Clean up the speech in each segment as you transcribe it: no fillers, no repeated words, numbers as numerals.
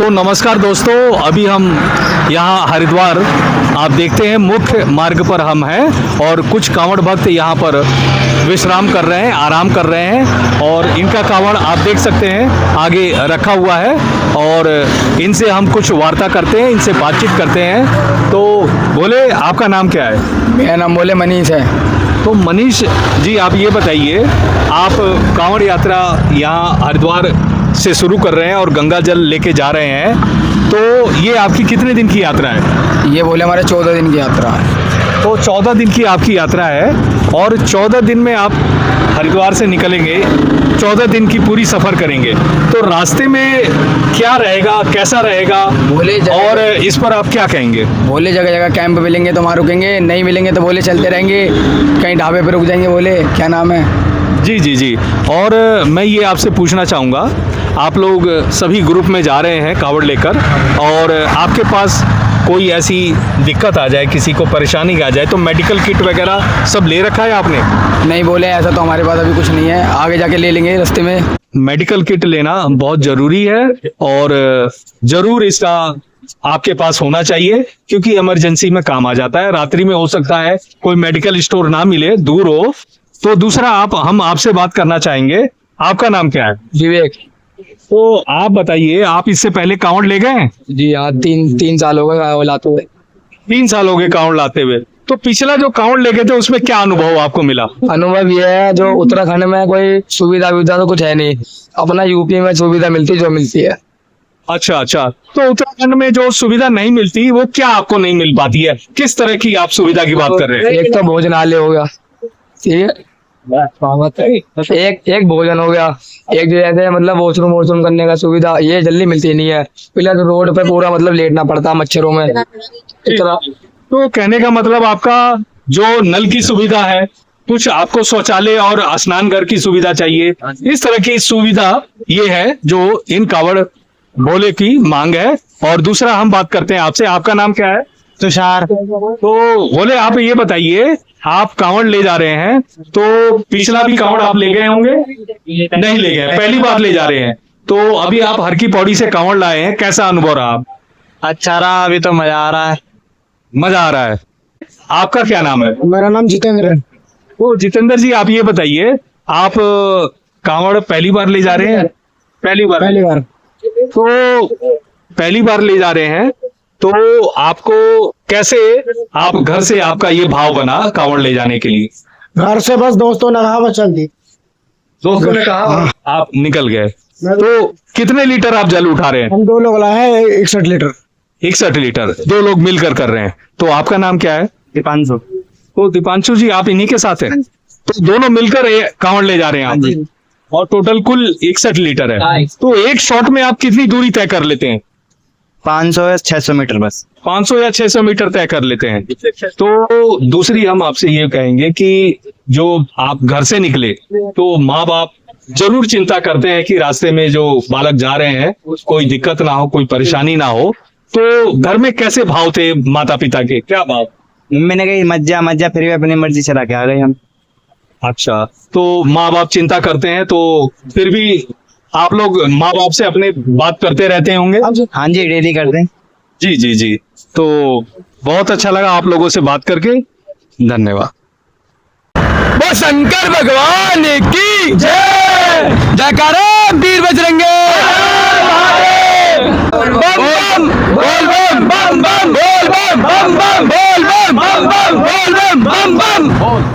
तो नमस्कार दोस्तों, अभी हम यहाँ हरिद्वार आप देखते हैं मुख्य मार्ग पर हम हैं और कुछ कांवड़ भक्त यहाँ पर विश्राम कर रहे हैं, आराम कर रहे हैं और इनका कांवड़ आप देख सकते हैं आगे रखा हुआ है और इनसे हम कुछ वार्ता करते हैं, इनसे बातचीत करते हैं। तो बोले आपका नाम क्या है? मेरा नाम बोले मनीष है। तो मनीष जी आप ये बताइए, आप कांवड़ यात्रा यहाँ हरिद्वार से शुरू कर रहे हैं और गंगा जल लेके जा रहे हैं, तो ये आपकी कितने दिन की यात्रा है? ये बोले हमारे 14 दिन की यात्रा है। तो 14 दिन की आपकी यात्रा है और 14 दिन में आप हरिद्वार से निकलेंगे, 14 दिन की पूरी सफ़र करेंगे, तो रास्ते में क्या रहेगा, कैसा रहेगा बोले और इस पर आप क्या कहेंगे? बोले जगह जगह कैंप मिलेंगे तो वहाँ रुकेंगे, नहीं मिलेंगे तो बोले चलते रहेंगे, कहीं ढाबे पे रुक जाएंगे। बोले क्या नाम है? जी जी जी। और मैं ये आपसे पूछना चाहूँगा, आप लोग सभी ग्रुप में जा रहे हैं कांवड़ लेकर और आपके पास कोई ऐसी दिक्कत आ जाए, किसी को परेशानी आ जाए, तो मेडिकल किट वगैरह सब ले रखा है आपने? नहीं बोले ऐसा तो हमारे पास अभी कुछ नहीं है, आगे जाके ले लेंगे रास्ते में। मेडिकल किट लेना बहुत ज़रूरी है और ज़रूर इसका आपके पास होना चाहिए, क्योंकि इमरजेंसी में काम आ जाता है। रात्रि में हो सकता है कोई मेडिकल स्टोर ना मिले, दूर हो। तो दूसरा हम आपसे बात करना चाहेंगे, आपका नाम क्या है? विवेक। तो आप बताइए, आप इससे पहले कांवड़ ले गए हैं? जी हाँ, तीन साल हो गए लाते हुए। 3 साल हो गए कांवड़ लाते हुए। तो पिछला जो कांवड़ ले गए थे उसमें क्या अनुभव आपको मिला? अनुभव ये है, जो उत्तराखंड में कोई सुविधा तो कुछ है नहीं, अपना यूपी में सुविधा मिलती जो मिलती है। अच्छा अच्छा। तो उत्तराखंड में जो सुविधा नहीं मिलती वो क्या आपको नहीं मिल पाती है? किस तरह की आप सुविधा की बात कर रहे हैं? एक तो भोजनालय हो गया, ठीक है, एक भोजन हो गया, एक जो जैसे मतलब वॉशरूम करने का सुविधा ये जल्दी मिलती नहीं है। प्लस रोड पे पूरा मतलब लेटना पड़ता है मच्छरों में इतना। तो कहने का मतलब आपका जो नल की सुविधा है, कुछ आपको शौचालय और स्नान घर की सुविधा चाहिए, इस तरह की सुविधा ये है जो इन कांवड़ भोले की मांग है। और दूसरा हम बात करते हैं आपसे, आपका नाम क्या है? तुषार। तो बोले आप ये बताइए, आप कांवड़ ले जा रहे हैं, तो पिछला भी कांवड़ आप ले गए होंगे? नहीं ले गए, पहली बार ले जा रहे हैं। तो अभी आप हर की पौड़ी से कांवड़ लाए हैं, कैसा अनुभव रहा? अच्छा रहा, अभी तो मजा आ रहा है। मजा आ रहा है। आपका क्या नाम है? मेरा नाम जितेंद्र है। तो जितेंद्र जी आप ये बताइए, आप कांवड़ पहली बार ले जा रहे हैं? पहली बार। तो पहली बार ले जा रहे हैं, तो आपको कैसे, आप घर से आपका ये भाव बना कांवड़ ले जाने के लिए? घर से बस दोस्तों ने कहा बस चल दी, दोस्तों ने कहा आप निकल गए। तो कितने लीटर आप जल उठा रहे हैं? हम 2 लोग लाए हैं, 61 लीटर। 61 लीटर 2 लोग मिलकर कर रहे हैं। तो आपका नाम क्या है? दीपांशु। तो दीपांशु जी आप इन्हीं के साथ हैं? तो दोनों मिलकर कांवड़ ले जा रहे हैं आप, और टोटल कुल 61 लीटर है। तो एक शॉट में आप कितनी दूरी तय कर लेते हैं? 500 या 600 मीटर बस। 500 या 600 मीटर तय कर लेते हैं। तो दूसरी हम आपसे ये कहेंगे कि जो आप घर से निकले, तो माँ बाप जरूर चिंता करते हैं कि रास्ते में जो बालक जा रहे हैं कोई दिक्कत ना हो, कोई परेशानी ना हो। तो घर में कैसे भाव थे माता पिता के, क्या भाव? मम्मी ने कही मज्जा, फिर भी अपनी मर्जी चला के आ गए हम। अच्छा, तो माँ बाप चिंता करते हैं, तो फिर भी आप लोग माँ बाप से अपने बात करते रहते होंगे? हाँ जी, डेली करते हैं। जी जी जी। तो बहुत अच्छा लगा आप लोगों से बात करके, धन्यवाद। वो शंकर भगवान की जय, जयकारा वीर बजरंगे। बम बम बोल बम बम बम बोल बम बम बम बोल बम बम बम बोल बम बम बम।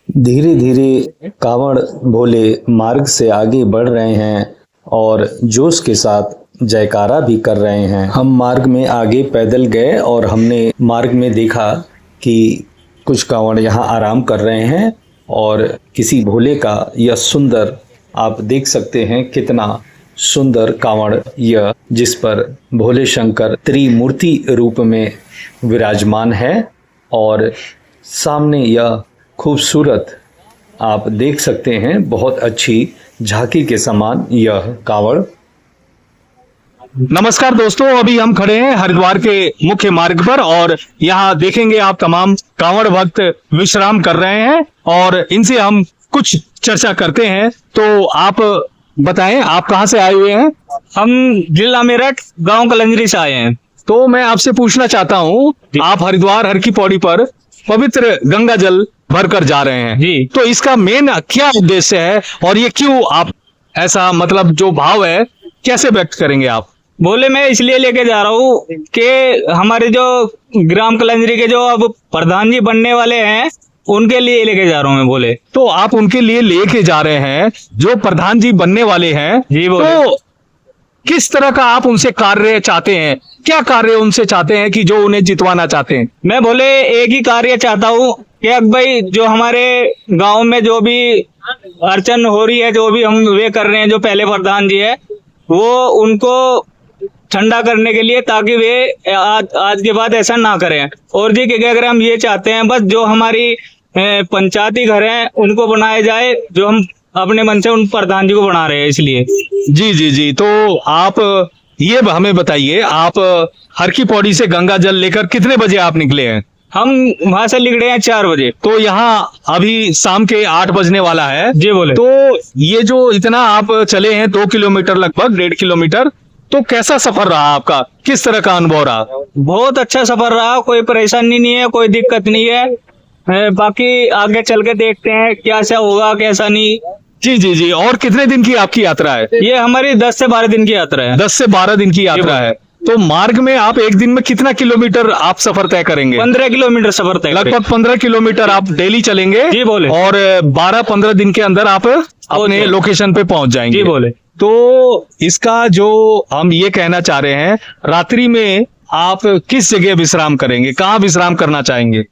धीरे धीरे कांवड़ भोले मार्ग से आगे बढ़ रहे हैं और जोश के साथ जयकारा भी कर रहे हैं। हम मार्ग में आगे पैदल गए और हमने मार्ग में देखा कि कुछ कांवड़ यहाँ आराम कर रहे हैं और किसी भोले का यह सुंदर, आप देख सकते हैं कितना सुंदर कांवड़ यह, जिस पर भोले शंकर त्रिमूर्ति रूप में विराजमान है और सामने यह खूबसूरत आप देख सकते हैं, बहुत अच्छी झांकी के समान यह कांवड़। नमस्कार दोस्तों, अभी हम खड़े हैं हरिद्वार के मुख्य मार्ग पर और यहाँ देखेंगे आप तमाम कांवड़ भक्त विश्राम कर रहे हैं और इनसे हम कुछ चर्चा करते हैं। तो आप बताएं, आप कहाँ से आए हुए हैं? हम जिला मेरठ गांव कलंजरी से आए हैं। तो मैं आपसे पूछना चाहता हूँ, आप हरिद्वार हर की पौड़ी पर पवित्र गंगा जल भरकर जा रहे हैं जी। तो इसका मेन क्या उद्देश्य है और ये क्यों आप ऐसा मतलब जो भाव है कैसे व्यक्त करेंगे आप? बोले मैं इसलिए लेके जा रहा हूँ कि हमारे जो ग्राम कलंजरी के जो अब प्रधान जी बनने वाले हैं उनके लिए लेके जा रहा हूँ मैं। बोले तो आप उनके लिए लेके जा रहे हैं जो प्रधान जी बनने वाले हैं जी। बोले तो किस तरह का आप उनसे कार्य चाहते हैं, क्या कार्य उनसे चाहते हैं कि जो उन्हें जितवाना चाहते हैं? मैं बोले एक ही कार्य चाहता हूँ कि अब भाई जो हमारे गांव में जो भी अड़चन हो रही है, जो भी हम वे कर रहे हैं, जो पहले प्रधान जी है वो उनको ठंडा करने के लिए, ताकि वे आज के बाद ऐसा ना करें। और जी क्या अगर हम ये चाहते हैं बस जो हमारी पंचायती घर हैं उनको बनाया जाए, जो हम अपने मन से उन प्रधान जी को बना रहे हैं इसलिए। जी जी जी। तो आप ये हमें बताइए, आप हर की पौड़ी से गंगा जल लेकर कितने बजे आप निकले हैं? हम वहां से निकले हैं 4 बजे। तो यहाँ अभी शाम के 8 बजने वाला है जी। बोले तो ये जो इतना आप चले हैं 2 किलोमीटर, लगभग 1.5 किलोमीटर, तो कैसा सफर रहा आपका, किस तरह का अनुभव रहा? बहुत अच्छा सफर रहा, कोई परेशानी नहीं है, कोई दिक्कत नहीं है। बाकी आगे चल के देखते हैं कैसा होगा कैसा नहीं। जी जी जी। और कितने दिन की आपकी यात्रा है? ये हमारी 10 से 12 दिन की यात्रा है। 10 से 12 दिन की यात्रा है। तो मार्ग में आप एक दिन में कितना किलोमीटर आप सफर तय करेंगे? 15 किलोमीटर सफर तय करेंगे। लगभग 15 किलोमीटर आप डेली चलेंगे जी। बोले और 12-15 दिन के अंदर आप अपने लोकेशन पे पहुंच जाएंगे। जी। बोले तो इसका जो हम ये कहना चाह रहे हैं, रात्रि में आप किस जगह विश्राम करेंगे, कहाँ विश्राम करना चाहेंगे?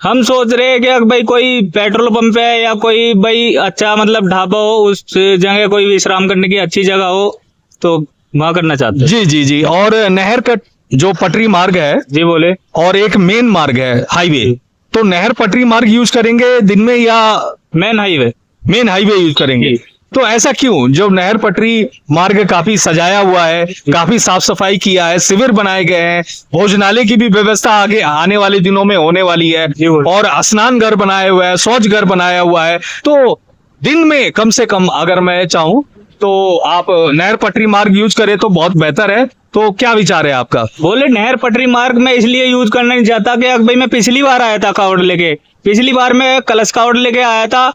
हम सोच रहे हैं कि भाई कोई पेट्रोल पंप है या कोई भाई अच्छा मतलब ढाबा हो, उस जगह कोई विश्राम करने की अच्छी जगह हो तो वहाँ करना चाहते हैं। जी जी जी। और नहर का जो पटरी मार्ग है जी। बोले और एक मेन मार्ग है हाईवे, तो नहर पटरी मार्ग यूज करेंगे दिन में या main highway? Main highway use करेंगे। तो ऐसा क्यों? जो नहर पटरी मार्ग काफी सजाया हुआ है, काफी साफ सफाई किया है, शिविर बनाए गए हैं, भोजनालय की भी व्यवस्था आगे आने वाले दिनों में होने वाली है और स्नान घर बनाया हुआ है, शौच घर बनाया हुआ है। तो दिन में कम से कम अगर मैं चाहूं तो आप नहर पटरी मार्ग यूज करें तो बहुत बेहतर है। तो क्या विचार है आपका? बोले नहर पटरी मार्ग में इसलिए यूज करना नहीं चाहता कि भाई मैं पिछली बार आया था कावड़ लेके, पिछली बार मैं कलश कावड़ लेके आया था,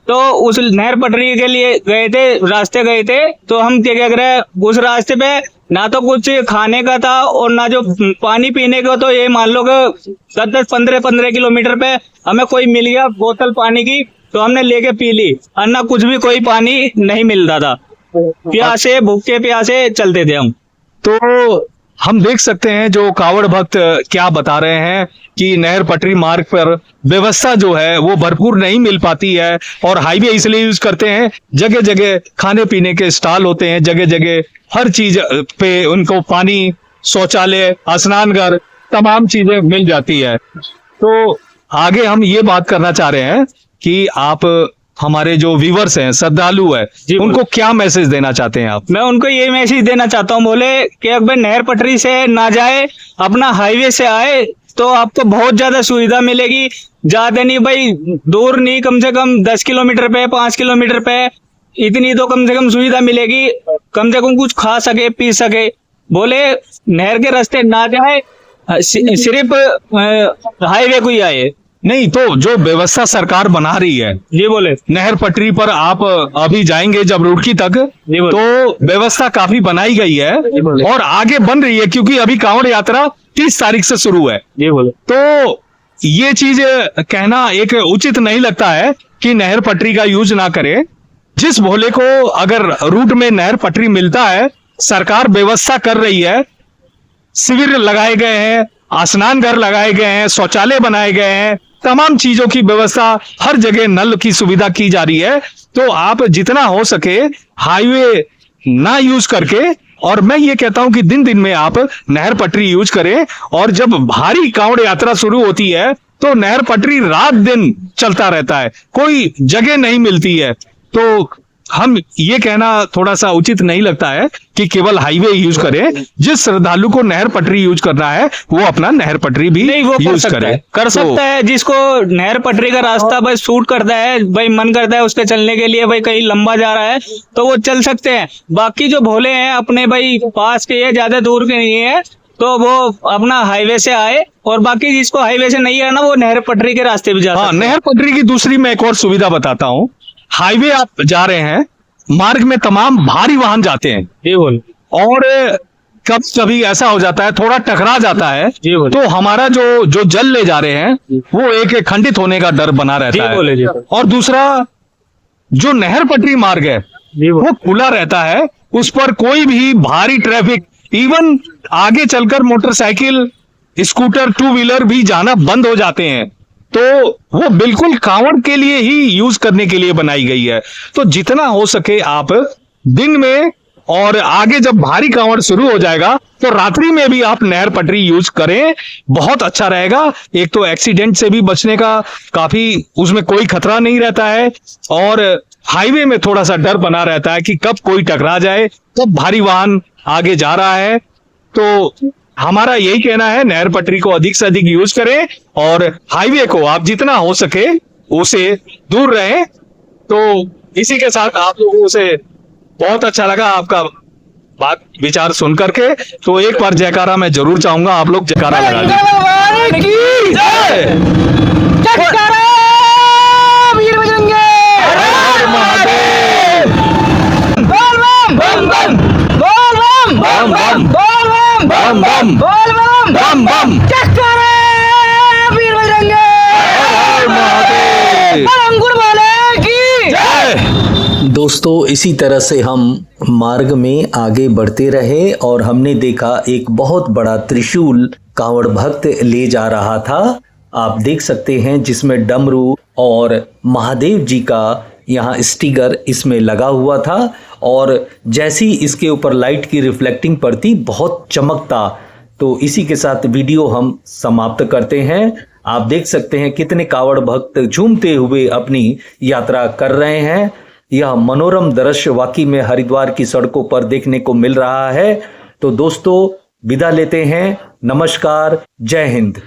तो उस नहर पटरी के लिए गए थे, रास्ते गए थे, तो हम क्या कह रहे उस रास्ते पे ना तो कुछ खाने का था और ना जो पानी पीने का। तो ये मान लो कि 10-15 किलोमीटर पे हमें कोई मिल गया बोतल पानी की तो हमने लेके पी ली, और ना कुछ भी कोई पानी नहीं मिलता था। प्यासे भूखे प्यासे चलते थे हम। तो हम देख सकते हैं जो कावड़ भक्त क्या बता रहे हैं कि नहर पटरी मार्ग पर व्यवस्था जो है वो भरपूर नहीं मिल पाती है और हाईवे इसलिए यूज करते हैं, जगह जगह खाने पीने के स्टॉल होते हैं, जगह जगह हर चीज पे उनको पानी, शौचालय, स्नान घर, तमाम चीजें मिल जाती है। तो आगे हम ये बात करना चाह रहे हैं कि आप हमारे जो व्यूवर्स हैं, श्रद्धालु है, उनको क्या मैसेज देना चाहते हैं आप? मैं उनको ये मैसेज देना चाहता हूँ, बोले कि अगर नहर पटरी से ना जाए, अपना हाईवे से आए तो आपको बहुत ज्यादा सुविधा मिलेगी। ज्यादा नहीं भाई, दूर नहीं, कम से कम 10 किलोमीटर पे, 5 किलोमीटर पे, इतनी तो कम से कम सुविधा मिलेगी, कम से कम कुछ खा सके पी सके। बोले नहर के रास्ते ना जाए, सिर्फ हाईवे को ही आए। नहीं तो जो व्यवस्था सरकार बना रही है, ये बोले नहर पटरी पर आप अभी जाएंगे जब रुड़की तक तो व्यवस्था काफी बनाई गई है और आगे बन रही है, क्योंकि अभी कांवड़ यात्रा 30 तारीख से शुरू है। ये बोले तो ये चीज कहना एक उचित नहीं लगता है कि नहर पटरी का यूज ना करें। जिस भोले को अगर रूट में नहर पटरी मिलता है, सरकार व्यवस्था कर रही है, शिविर लगाए गए हैं, स्नान घर लगाए गए हैं, शौचालय बनाए गए हैं, तमाम चीजों की व्यवस्था, हर जगह नल की सुविधा की जा रही है। तो आप जितना हो सके हाईवे ना यूज करके, और मैं ये कहता हूं कि दिन दिन में आप नहर पटरी यूज करें, और जब भारी कांवड़ यात्रा शुरू होती है तो नहर पटरी रात दिन चलता रहता है, कोई जगह नहीं मिलती है। तो हम ये कहना थोड़ा सा उचित नहीं लगता है कि केवल हाईवे यूज करें। जिस श्रद्धालु को नहर पटरी यूज करना है वो अपना नहर पटरी भी नहीं, वो कर यूज सकता करे। है, कर सकता है। जिसको नहर पटरी का रास्ता भाई सूट करता है, भाई मन करता है उसके चलने के लिए, भाई कहीं लंबा जा रहा है तो वो चल सकते हैं। बाकी जो भोले हैं अपने भाई पास के है, ज्यादा दूर के नहीं है, तो वो अपना हाईवे से आए। और बाकी जिसको हाईवे से नहीं आना वो नहर पटरी के रास्ते भी जा हाँ, सकते हैं। नहर पटरी की दूसरी मैं एक और सुविधा बताता हूँ। हाईवे आप जा रहे हैं, मार्ग में तमाम भारी वाहन जाते हैं जी बोल। और कभी कभी ऐसा हो जाता है थोड़ा टकरा जाता है, जी बोले। तो हमारा जो जल ले जा रहे हैं वो एक खंडित होने का डर बना जी रहता बोले, जी है। बोले। और दूसरा जो नहर पटरी मार्ग है जी बोले। वो खुला रहता है, उस पर कोई भी भारी ट्रैफिक, इवन आगे चलकर मोटरसाइकिल, स्कूटर, टू व्हीलर भी जाना बंद हो जाते हैं। तो वो बिल्कुल कांवड़ के लिए ही यूज करने के लिए बनाई गई है। तो जितना हो सके आप दिन में, और आगे जब भारी कांवड़ शुरू हो जाएगा तो रात्रि में भी आप नहर पटरी यूज करें, बहुत अच्छा रहेगा। एक तो एक्सीडेंट से भी बचने का काफी उसमें कोई खतरा नहीं रहता है, और हाईवे में थोड़ा सा डर बना रहता है कि कब कोई टकरा जाए, कब भारी वाहन आगे जा रहा है। तो हमारा यही कहना है, नहर पटरी को अधिक से अधिक यूज करें और हाईवे को आप जितना हो सके उसे दूर रहें। तो इसी के साथ आप लोगों से बहुत अच्छा लगा आपका बात विचार सुन करके। तो एक बार जयकारा मैं जरूर चाहूंगा, आप लोग जयकारा लगा दें। जय! वीर बजरंगे हर हर महादेव! बोल बम बम बोल बम बम बम बोल बम बम बम बोल बम बम बम! चक्कर वीर बजरंगे हर हर महादेव! अंकुर वाले की जय! दोस्तों, इसी तरह से हम मार्ग में आगे बढ़ते रहे और हमने देखा एक बहुत बड़ा त्रिशूल कांवड़ भक्त ले जा रहा था। आप देख सकते हैं जिसमें डमरू और महादेव जी का यहाँ स्टिकर इसमें लगा हुआ था, और जैसी इसके ऊपर लाइट की रिफ्लेक्टिंग पड़ती बहुत चमकता। तो इसी के साथ वीडियो हम समाप्त करते हैं। आप देख सकते हैं कितने कांवड़ भक्त झूमते हुए अपनी यात्रा कर रहे हैं। यह मनोरम दृश्य वाकई में हरिद्वार की सड़कों पर देखने को मिल रहा है। तो दोस्तों, विदा लेते हैं। नमस्कार, जय हिंद।